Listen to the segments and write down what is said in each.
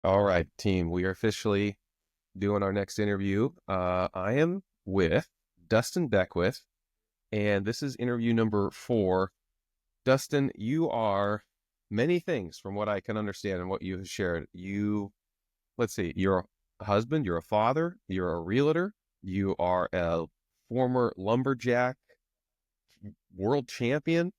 All right, team, we are officially doing our next interview. I am with Dustin Beckwith, and this is interview number 4. Dustin, you are many things from what I can understand and what you have shared. Let's see, you're a husband, you're a father, you're a realtor, you are a former Lumberjack world champion,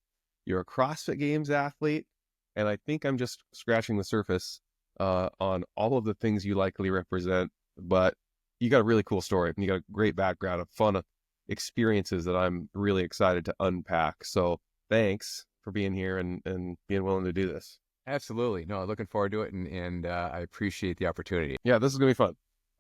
you're a CrossFit Games athlete, and I think I'm just scratching the surface on all of the things you likely represent. But you got a really cool story, and you got a great background of fun experiences that I'm really excited to unpack. So thanks for being here and being willing to do this. Absolutely. No, looking forward to it, and I appreciate the opportunity. Yeah, this is gonna be fun.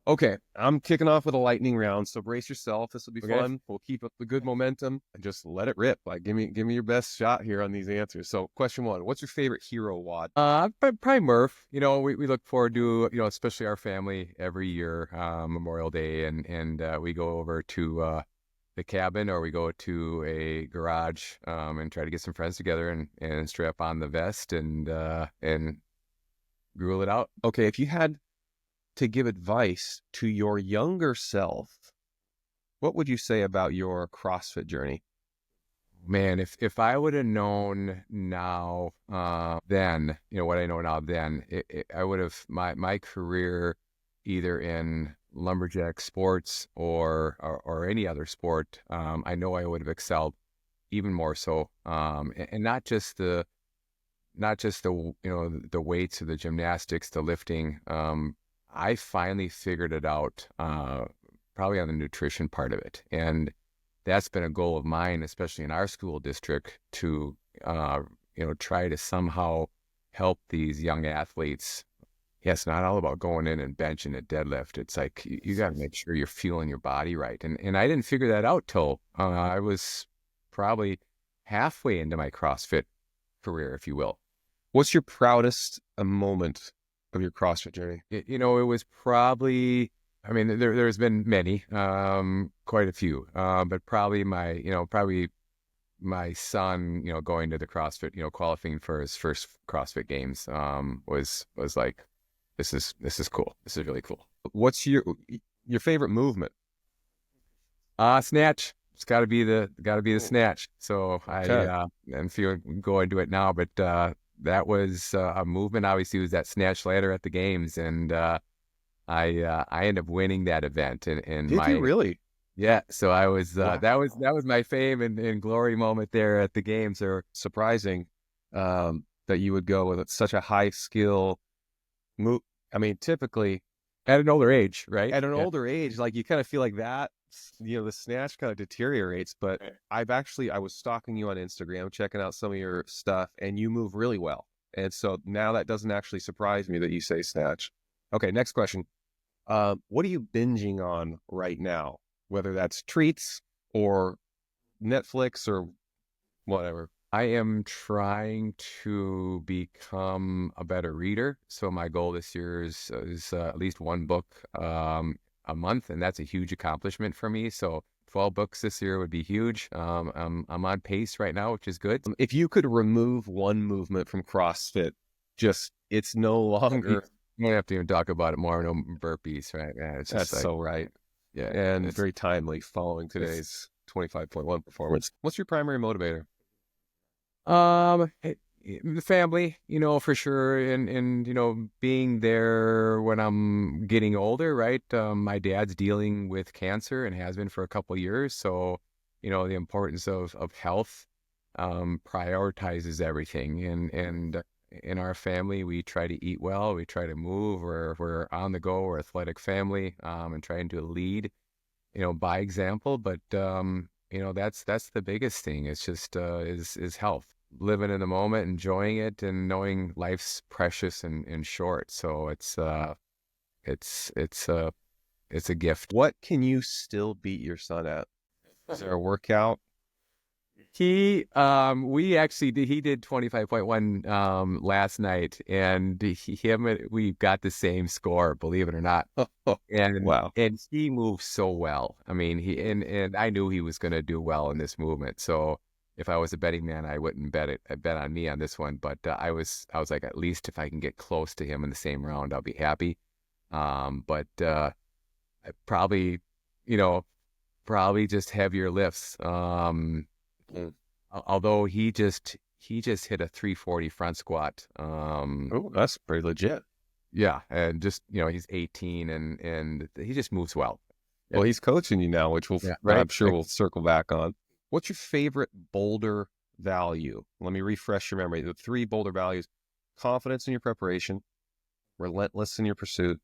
Okay, I'm kicking off with a lightning round, so brace yourself. This will be Okay. fun. We'll keep up the good momentum and just let it rip. Like, give me your best shot here on these answers. So, question 1: what's your favorite hero WOD? Probably Murph. We look forward to, especially our family every year, Memorial Day, and we go over to the cabin, or we go to a garage, and try to get some friends together and strap on the vest and rule it out. Okay, if you had to give advice to your younger self, what would you say about your CrossFit journey? Man, if I would have known now, then, what I know now, then I would have my career either in lumberjack sports or any other sport. I know I would have excelled even more so, and not just the the weights or the gymnastics, the lifting. I finally figured it out, probably on the nutrition part of it, and that's been a goal of mine, especially in our school district, to try to somehow help these young athletes. Yeah, it's not all about going in and benching a deadlift. It's like you got to make sure you're fueling your body right. And I didn't figure that out till I was probably halfway into my CrossFit career, if you will. What's your proudest moment of your CrossFit journey? It was probably, I mean, there's been many, quite a few, but probably my son, going to the CrossFit, qualifying for his first CrossFit Games, was like, this is cool. This is really cool. What's your favorite movement? Snatch. It's got to be the snatch. So Okay. I'm feeling go into it now, but that was a movement. Obviously, was that snatch ladder at the games, and I ended up winning that event in Did you my. really? Yeah, so I was Wow. that was my fame and glory moment there at the games. Or Surprising that you would go with such a high skill move. I mean, typically at an older age, right? at an Yeah. older age, like you kind of feel like that, the snatch kind of deteriorates. But I was stalking you on Instagram, checking out some of your stuff, and you move really well. And so now that doesn't actually surprise me that you say snatch. Okay, next question. What are you binging on right now? Whether that's treats or Netflix or whatever. I am trying to become a better reader. So my goal this year is at least one book a month, and that's a huge accomplishment for me. So 12 books this year would be huge. I'm on pace right now, which is good. If you could remove one movement from CrossFit, just it's no longer. You don't have to even talk about it more. No burpees, right? Yeah, it's That's just like, so right. yeah, And very timely following today's 25.1 performance. What's your primary motivator? The family, for sure, and being there when I'm getting older, right? My dad's dealing with cancer and has been for a couple of years, so the importance of health prioritizes everything. And in our family, we try to eat well, we try to move, we're on the go, we're athletic family, and trying to lead, by example. But that's the biggest thing. It's just is health, living in the moment, enjoying it, and knowing life's precious and short. So it's it's a gift. What can you still beat your son at? Is there a workout? He did 25.1 last night, and we got the same score, believe it or not. And Wow. and he moves so well. I mean, and I knew he was going to do well in this movement. So if I was a betting man, I wouldn't bet on me on this one. But I was like, at least if I can get close to him in the same round, I'll be happy. But I probably, you know, probably just heavier lifts. Mm. Although he just hit a 340 front squat. Oh, that's pretty legit. Yeah, and just he's 18 and he just moves well. Well, Yep. he's coaching you now, which Yeah, I'm right. sure we'll circle back on. What's your favorite Boulder value? Let me refresh your memory. The three Boulder values: confidence in your preparation, relentless in your pursuit,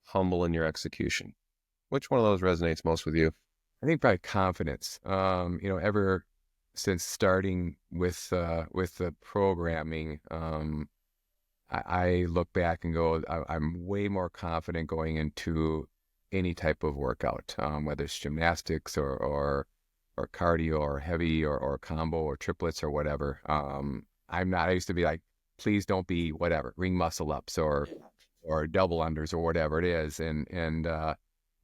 humble in your execution. Which one of those resonates most with you? I think probably confidence. Ever since starting with the programming, I look back and go, I'm way more confident going into any type of workout, whether it's gymnastics or cardio or heavy or combo or triplets or whatever. I'm not. I used to be like, please don't be whatever ring muscle ups or double unders or whatever it is, and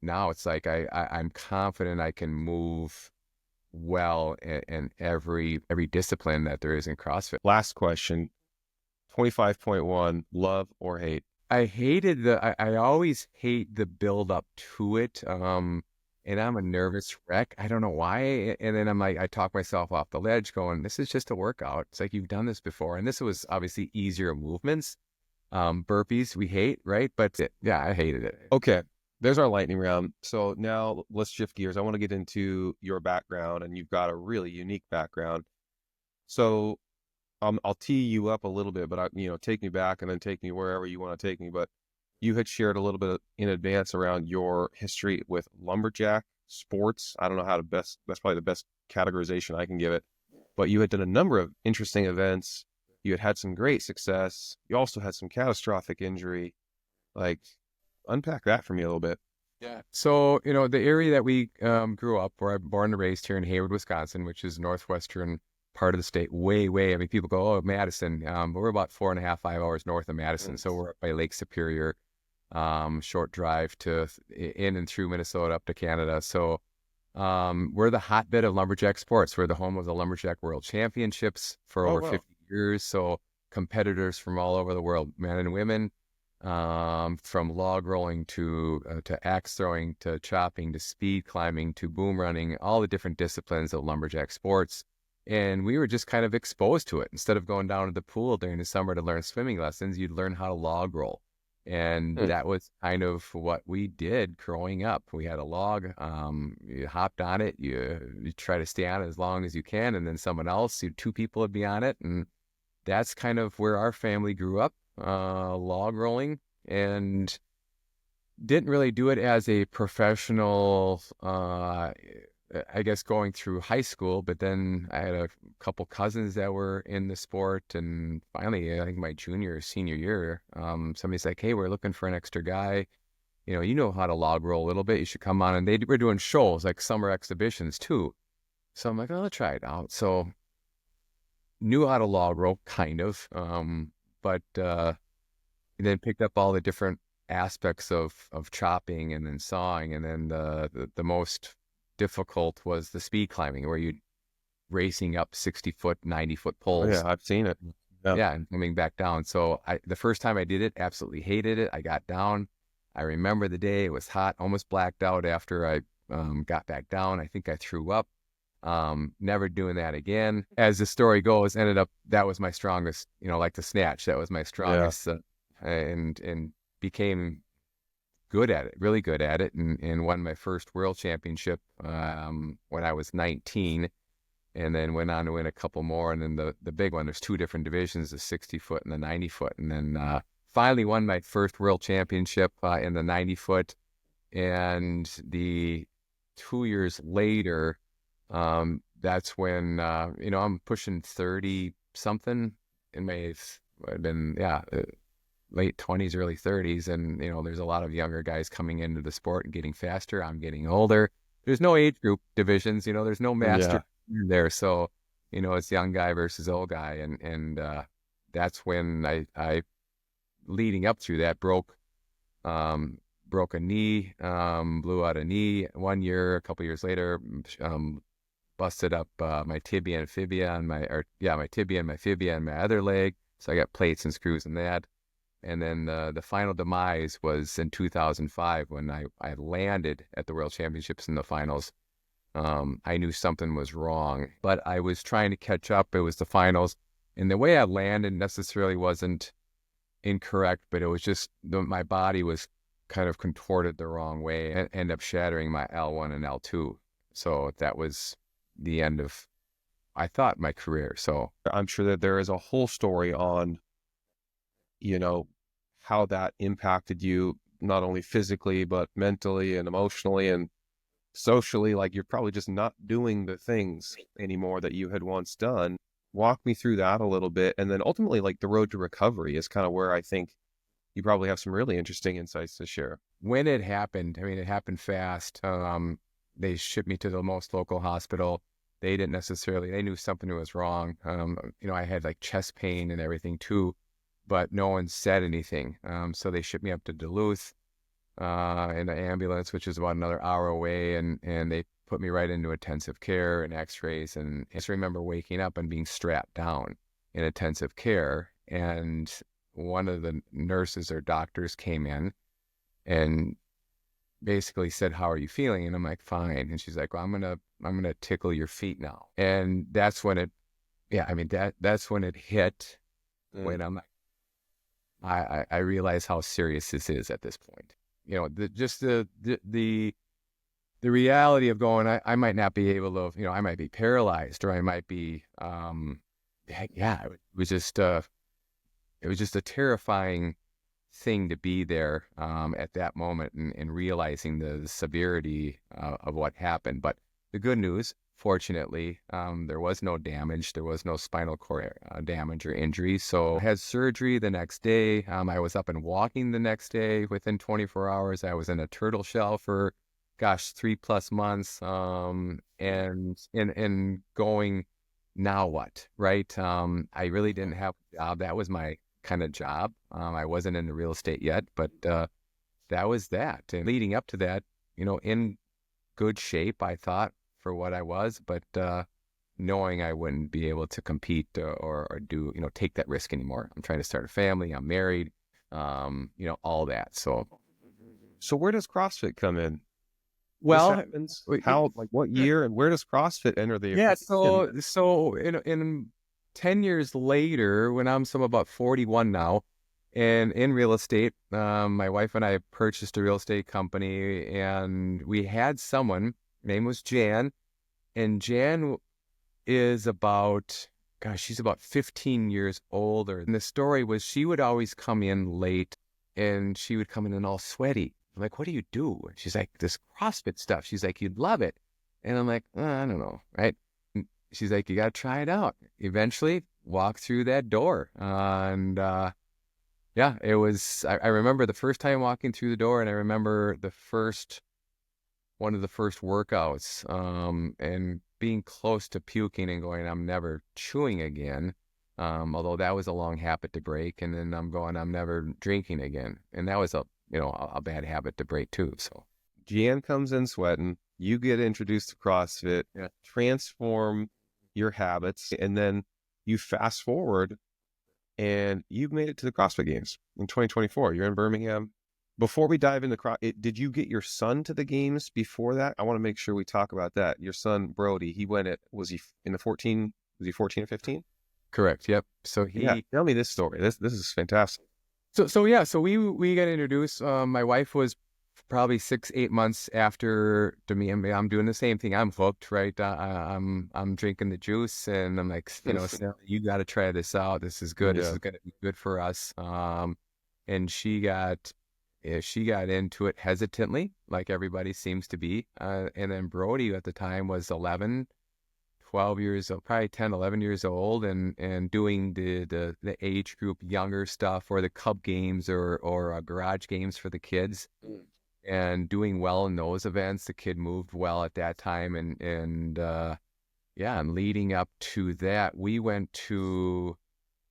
now it's like I'm confident I can move well in every discipline that there is in CrossFit. Last question, 25.1, love or hate? I always hate the build up to it. And I'm a nervous wreck. I don't know why. And then I'm like, I talk myself off the ledge going, this is just a workout. It's like, you've done this before. And this was obviously easier movements. Burpees we hate, right? But yeah, I hated it. Okay, there's our lightning round. So now let's shift gears. I want to get into your background, and you've got a really unique background. So I'll tee you up a little bit, but take me back and then take me wherever you want to take me. But you had shared a little bit in advance around your history with Lumberjack sports. I don't know how to that's probably the best categorization I can give it. But you had done a number of interesting events. You had had some great success. You also had some catastrophic injury. Like, unpack that for me a little bit. Yeah. So, the area that we grew up, where I'm born and raised here in Hayward, Wisconsin, which is northwestern part of the state, way. I mean, people go, oh, Madison. But we're about 4.5, 5 hours north of Madison. So we're up by Lake Superior, short drive to in and through Minnesota up to Canada. So we're the hotbed of lumberjack sports. We're the home of the Lumberjack World Championships for Oh, over wow. 50 years. So competitors from all over the world, men and women, from log rolling to axe throwing to chopping to speed climbing to boom running, all the different disciplines of lumberjack sports. And we were just kind of exposed to it. Instead of going down to the pool during the summer to learn swimming lessons, you'd learn how to log roll. And Hmm. that was kind of what we did growing up. We had a log, you hopped on it, you try to stay on it as long as you can, and then someone else, two people would be on it. And that's kind of where our family grew up, log rolling, and didn't really do it as a professional, I guess, going through high school. But then I had a couple cousins that were in the sport, and finally, I think my junior or senior year, somebody's like, hey, we're looking for an extra guy. You know how to log roll a little bit. You should come on. And they were doing shows, like summer exhibitions too. So I'm like, oh, let's try it out. So knew how to log roll, kind of, but then picked up all the different aspects of chopping and then sawing, and then the most difficult was the speed climbing, where you racing up 60-foot, 90-foot Oh, yeah, poles. I've seen it. Yeah. Yeah, and coming back down. So the first time I did it, absolutely hated it. I got down. I remember the day. It was hot, almost blacked out after I got back down. I think I threw up. Never doing that again. As the story goes, ended up that was my strongest, like the snatch. That was my Yeah. strongest, and became good at it, really good at it, and won my first world championship when I was 19, and then went on to win a couple more. And then the big one, there's two different divisions, the 60-foot and the 90-foot, and then finally won my first world championship in the 90-foot, and the 2 years later. That's when, I'm pushing 30 something in my, I've been, late 20s, early 30s. And, there's a lot of younger guys coming into the sport and getting faster. I'm getting older. There's no age group divisions, there's no master Yeah. there. So, it's young guy versus old guy. And that's when I leading up through that broke a knee, blew out a knee 1 year. A couple years later, busted up my tibia and fibia on my tibia and my fibia and my other leg. So I got plates and screws in that. And then the final demise was in 2005 when I landed at the World Championships in the finals. I knew something was wrong, but I was trying to catch up. It was the finals, and the way I landed necessarily wasn't incorrect, but it was just my body was kind of contorted the wrong way and ended up shattering my L1 and L2. So that was the end of, I thought, my career. So I'm sure that there is a whole story on, you know, how that impacted you, not only physically, but mentally and emotionally and socially. Like you're probably just not doing the things anymore that you had once done. Walk me through that a little bit. And then ultimately, like the road to recovery is kind of where I think you probably have some really interesting insights to share. when it happened, I mean, it happened fast. They shipped me to the most local hospital. They didn't necessarily, they knew something was wrong. I had like chest pain and everything too, but no one said anything. So they shipped me up to Duluth in an ambulance, which is about another hour away. And they put me right into intensive care and x-rays. And I just remember waking up and being strapped down in intensive care. And one of the nurses or doctors came in and basically said, "How are you feeling?" And I'm like, "Fine." And she's like, "Well, I'm gonna tickle your feet now." And that's when it, yeah, I mean that's when it hit. When I'm like, I realize how serious this is at this point. The reality of going, I might not be able to, I might be paralyzed, or I might be, yeah, it was just a terrifying thing to be there at that moment and realizing the severity of what happened. But the good news, fortunately, there was no damage. There was no spinal cord damage or injury. So I had surgery the next day. I was up and walking the next day within 24 hours. I was in a turtle shell for, 3+ months. And going, now what, right? I really didn't have a job. That was my kind of job. I wasn't in the real estate yet, but that was that. And leading up to that, in good shape, I thought, for what I was, but knowing I wouldn't be able to compete or do, take that risk anymore. I'm trying to start a family. I'm married, all that. So where does CrossFit come in? This Well, happens how, like what year, and where does CrossFit enter the yeah. equation? So in 10 years later, when I'm about 41 now, and in real estate, my wife and I purchased a real estate company, and we had someone, name was Jan, and Jan is about, she's about 15 years older. And the story was she would always come in late, and she would come in all sweaty. I'm like, "What do you do?" And she's like, "This CrossFit stuff." She's like, "You'd love it." And I'm like, I don't know, right? And she's like, "You got to try it out." Eventually, walk through that door. Yeah, it was, I remember the first time walking through the door, and I remember one of the first workouts, and being close to puking and going, "I'm never chewing again." Although that was a long habit to break. And then I'm going, "I'm never drinking again." And that was a bad habit to break too. So Jan comes in sweating, you get introduced to CrossFit, yeah, transform your habits, and then you fast forward and you've made it to the CrossFit Games in 2024. You're in Birmingham. Before we dive into did you get your son to the games before that? I want to make sure we talk about that. Your son, Brody, he went was he in the 14, was he 14 or 15? correct. Yep. So Yeah. Tell me this story. This is fantastic. So we got introduced. My wife was probably 6-8 months after to me. I'm doing the same thing. I'm hooked, right? I'm drinking the juice, and I'm like, "Sally, you got to try this out. This is good. This Yeah. is gonna be good for us." And she got into it hesitantly, like everybody seems to be. And then Brody at the time was 11, 12 years old, probably 10, 11 years old, and doing the age group younger stuff, or the Cub games, or garage games for the kids, and doing well in those events. The kid moved well at that time. And yeah, and leading up to that, we went to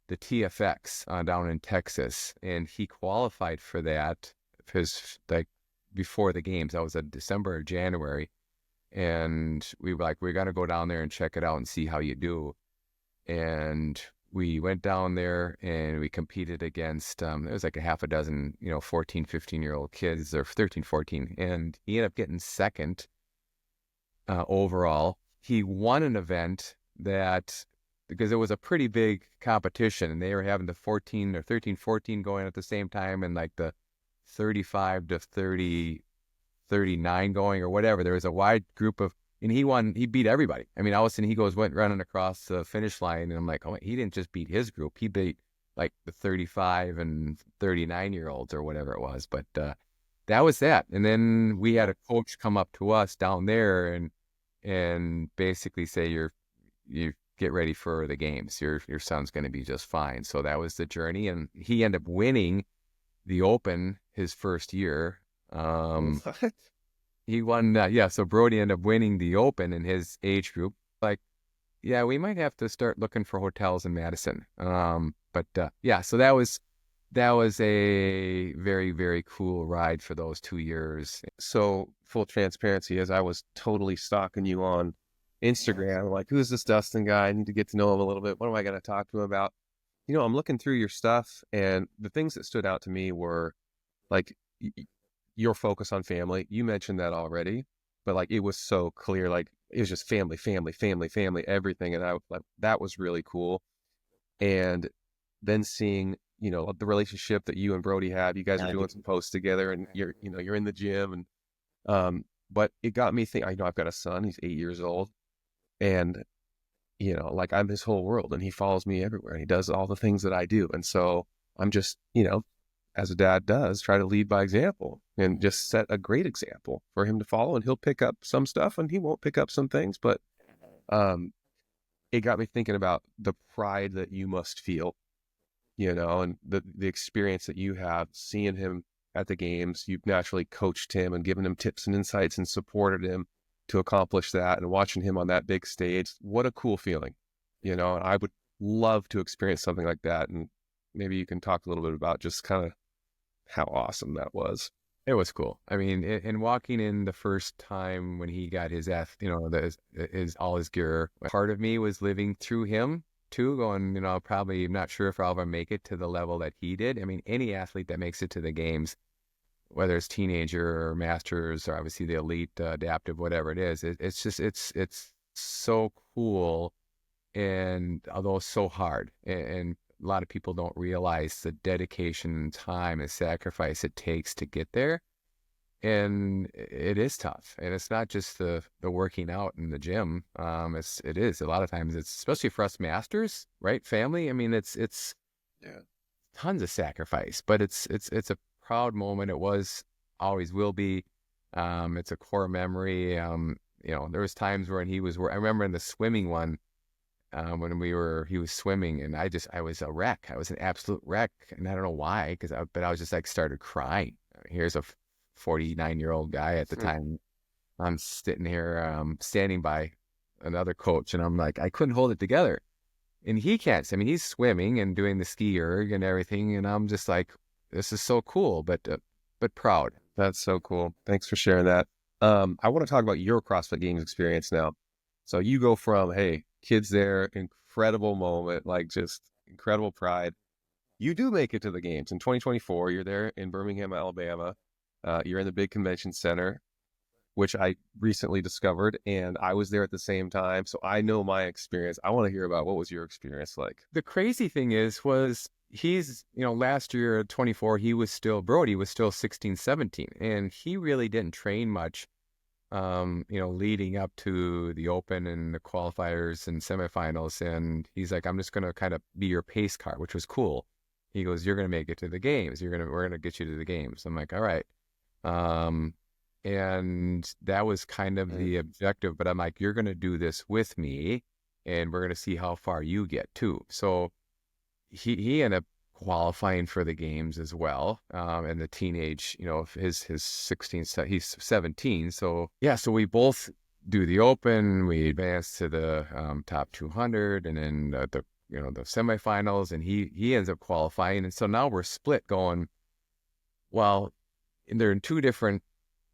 the TFX down in Texas, and he qualified for that, because like before the games, that was in December or January. and we were like, we're going to go down there and check it out and see how you do. And we went down there and we competed against, it was like a half a dozen, 14, 15-year-old kids, or 13, 14. And he ended up getting second overall. He won an event because it was a pretty big competition, and they were having the 14 or 13, 14 going at the same time, and like the 35 to 30, 39 going or whatever. There was a wide group and he won. He beat everybody. I mean, all of a sudden went running across the finish line, and I'm like, oh, he didn't just beat his group. He beat like the 35 and 39-year-olds or whatever it was. But that was that. And then we had a coach come up to us down there and basically say, you get ready for the games. Your son's going to be just fine. So that was the journey, and he ended up winning the Open his first year. What? He won that. Yeah. So Brody ended up winning the Open in his age group. Like, yeah, we might have to start looking for hotels in Madison. But yeah, so that was a very, very cool ride for those 2 years. So full transparency, as I was totally stalking you on Instagram, like, who's this Dustin guy? I need to get to know him a little bit. What am I going to talk to him about? I'm looking through your stuff, and the things that stood out to me were like your focus on family. You mentioned that already, but like it was so clear, like it was just family, family, family, family, everything. And I like that was really cool. And then seeing, the relationship that you and Brody have, you guys are doing some posts together, and you're in the gym, and but it got me thinking. I know I've got a son, he's 8 years old, and like I'm his whole world, and he follows me everywhere, and he does all the things that I do. And so I'm just, as a dad does, try to lead by example and just set a great example for him to follow. And he'll pick up some stuff and he won't pick up some things, but it got me thinking about the pride that you must feel, and the experience that you have seeing him at the games. You've naturally coached him and given him tips and insights and supported him to accomplish that, and watching him on that big stage. What a cool feeling, and I would love to experience something like that. And maybe you can talk a little bit about just kind of how awesome that was. It was cool. I mean, and walking in the first time when he got his his all his gear, part of me was living through him too, going, probably not sure if I'll ever make it to the level that he did. I mean, any athlete that makes it to the games, whether it's teenager or masters or obviously the elite, adaptive, whatever it is, it's so cool, and although so hard, and a lot of people don't realize the dedication and time and sacrifice it takes to get there. And it is tough. And it's not just the working out in the gym. It is a lot of times, it's especially for us masters, right? Family. I mean, it's Yeah. tons of sacrifice, but it's a proud moment. It always will be. It's a core memory. There was times when I remember in the swimming one, when he was swimming, and I was a wreck. I was an absolute wreck. And I don't know why, but I was just like started crying. Here's a 49-year-old guy at the time. I'm sitting here, standing by another coach, and I'm like, I couldn't hold it together. And he can't. I mean, he's swimming and doing the ski erg and everything. And I'm just like, this is so cool, but proud. That's so cool. Thanks for sharing that. I want to talk about your CrossFit Games experience now. So you go from, hey, kids there, incredible moment, like just incredible pride. You do make it to the games in 2024. You're there in Birmingham, Alabama. You're in the big convention center, which I recently discovered, and I was there at the same time. So I know my experience. I want to hear about what was your experience like. The crazy thing was he's, last year at 24, Brody was still 16, 17, and he really didn't train much, leading up to the Open and the qualifiers and semifinals. And he's like, I'm just going to kind of be your pace car, which was cool. He goes, you're going to make it to the games. We're going to get you to the games. I'm like, all right. And that was kind of the objective, but I'm like, you're going to do this with me, and we're going to see how far you get too. So he ended up qualifying for the games as well. And the teenage, his 16, he's 17. So yeah, so we both do the Open, we advance to the top 200, and then the semifinals, and he ends up qualifying. And so now we're split going, well, they're in two different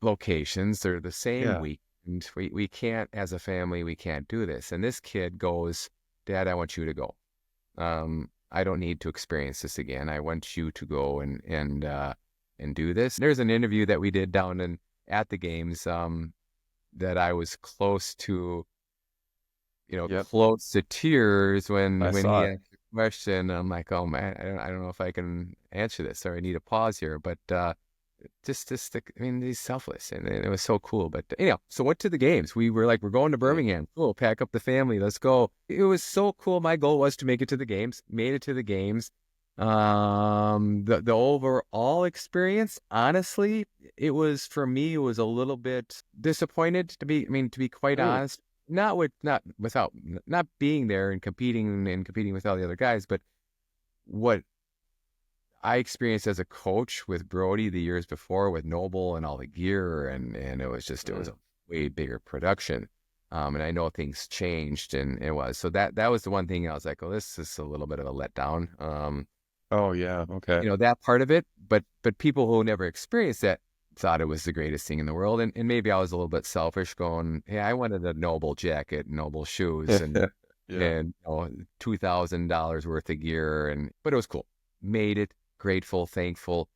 locations. They're the same week. and we can't, as a family, we can't do this. And this kid goes, Dad, I want you to go. I don't need to experience this again. I want you to go and do this. There's an interview that we did down at the games, that I was close to, Yep. close to tears I when saw he it. asked the question. I'm like, oh man, I don't know if I can answer this, or I need a pause here. But I mean, he's selfless, and it was so cool. But anyhow, so went to the games. We were like, we're going to Yeah. Birmingham. Cool, pack up the family, let's go. It was so cool. My goal was to make it to the games. Made it to the games. The overall experience, honestly, it was, for me, it was a little bit disappointed, to be quite Mm. honest. Not being there and competing with all the other guys, but what I experienced as a coach with Brody the years before with Noble and all the gear, and it was Mm. a way bigger production. And I know things changed, and it was, so that was the one thing I was like, oh, this is a little bit of a letdown. Oh yeah. Okay. That part of it, but people who never experienced that thought it was the greatest thing in the world. And maybe I was a little bit selfish, going, hey, I wanted a Noble jacket, Noble shoes, Yeah. $2,000 worth of gear, but it was cool. Made it, grateful, thankful.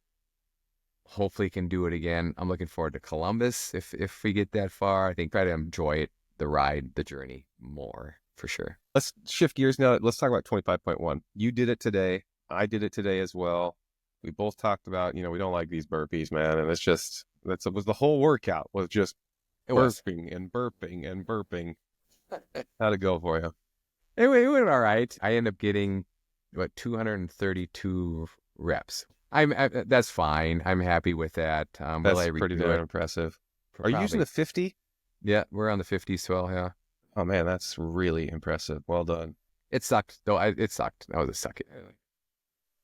Hopefully can do it again. I'm looking forward to Columbus if we get that far. I think try to enjoy it, the ride, the journey more, for sure. Let's shift gears now. Let's talk about 25.1. You did it today. I did it today as well. We both talked about, we don't like these burpees, man. And it was the whole workout was just It was. burping and burping and burping. How'd it go for you? It went all right. I ended up getting 232 reps. That's fine. I'm happy with that. Will I That's pretty redo damn it? impressive. For Are you using the probably. 50? Yeah, we're on the 50 swell. Yeah, Oh man, that's really impressive. Well done. it sucked though. It sucked. That was a suck.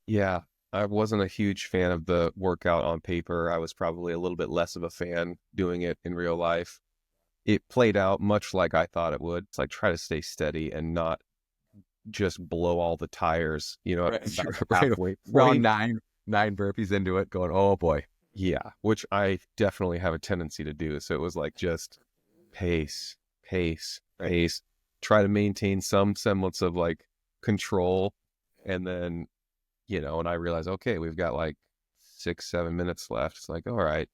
Yeah, I wasn't a huge fan of the workout on paper. I was probably a little bit less of a fan doing it in real life. It played out much like I thought it would. It's like try to stay steady and not just blow all the tires, Right, about the right. halfway Around point. nine burpees into it, going, oh boy. Yeah, which I definitely have a tendency to do. So it was like just pace, pace, Right. pace. Try to maintain some semblance of like control. And then, and I realized, okay, we've got like 6, 7 minutes left. It's like, all right,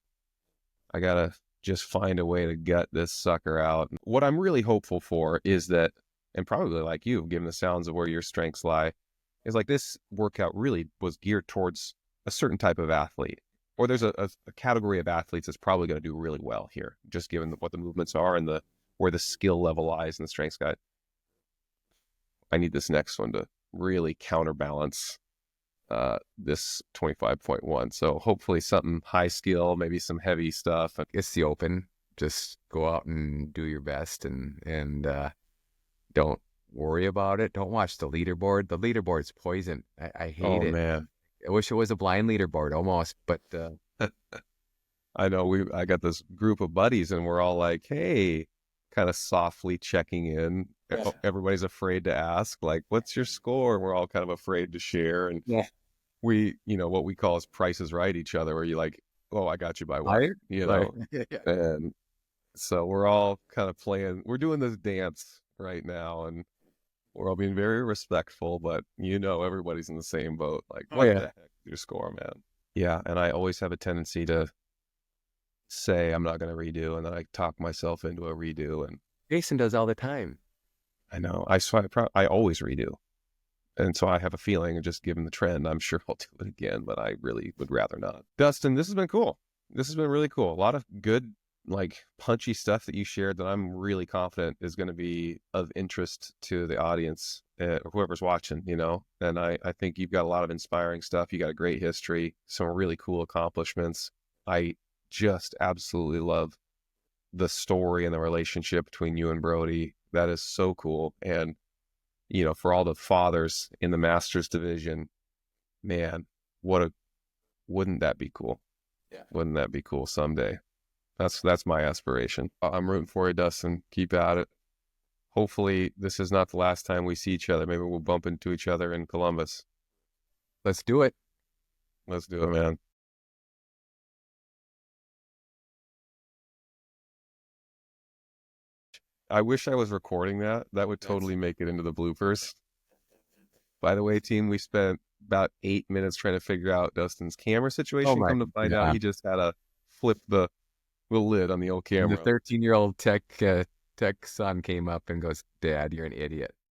I gotta just find a way to gut this sucker out. What I'm really hopeful for is that, and probably like you, given the sounds of where your strengths lie, is like this workout really was geared towards a certain type of athlete, or there's a category of athletes that's probably going to do really well here, just given what the movements are and where the skill level lies in the strengths guy. I need this next one to really counterbalance this 25.1. So hopefully something high skill, maybe some heavy stuff. It's the open. Just go out and do your best, and don't worry about it. Don't watch the leaderboard. The leaderboard's poison. I hate Oh it. man. I wish it was a blind leaderboard almost, but I know I got this group of buddies and we're all like, hey, kind of softly checking in. yeah. Everybody's afraid to ask, like, what's your score? And we're all kind of afraid to share. And Yeah. we, what we call is prices right each other, where you're like, oh, I got you by one, Tired? Like, yeah. And so we're all kind of we're doing this dance right now and we're all being very respectful, but everybody's in the same boat. Like, Oh what yeah. the heck is your score, man? Yeah. And I always have a tendency to say I'm not going to redo, and then I talk myself into a redo. And Jason does all the time. I know I always redo. And so I have a feeling, and just given the trend, I'm sure I'll do it again, but I really would rather not. Dustin, this has been cool. This has been really cool. A lot of good, like punchy stuff that you shared that I'm really confident is going to be of interest to the audience, whoever's watching, and I think you've got a lot of inspiring stuff. You got a great history, some really cool accomplishments. I just absolutely love the story and the relationship between you and Brody. That is so cool. And for all the fathers in the Masters division, man, wouldn't that be cool? Yeah. Wouldn't that be cool someday? That's my aspiration. I'm rooting for you, Dustin. Keep at it. Hopefully this is not the last time we see each other. Maybe we'll bump into each other in Columbus. Let's do it. Let's do it, man. I wish I was recording that. That would That's totally make it into the bloopers. By the way, team, we spent about 8 minutes trying to figure out Dustin's camera oh situation. my Come to find out, god. he just had to flip the lid on the old And the camera. 13-year-old tech son came up and goes, "Dad, you're an idiot."